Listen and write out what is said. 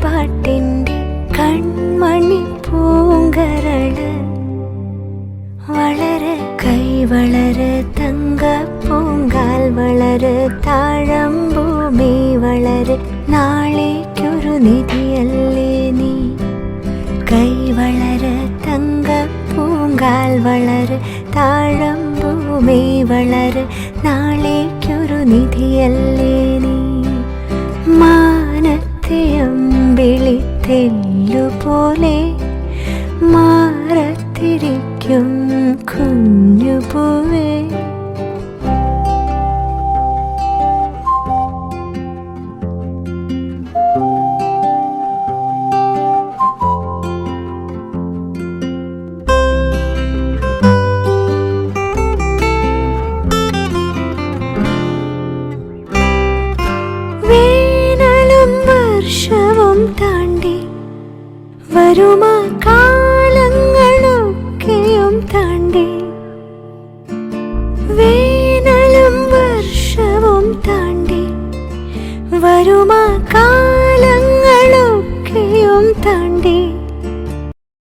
പാട്ടിൻ്റെ കൺമണി പൂങ്കരള് വളര് കൈ വളര് തങ്ക പൂങ്കാൽ വളര് താഴമ്പൂമി വളര് നാളേക്കൊരു നിധിയല്ലേ നീ. കൈ വളര് തങ്ക പൂങ്കാൽ വളര് താഴമ്പൂമി വളര് നാളേക്കൊരു നിധിയല്ലേ നീ. മാനത്തെ അമ്പിളിത്തെല്ലുപോലെ മാറത്തിരിക്കും കുഞ്ഞുപൂവേ. വേനലും വർഷവും താണ്ടി വരുമാ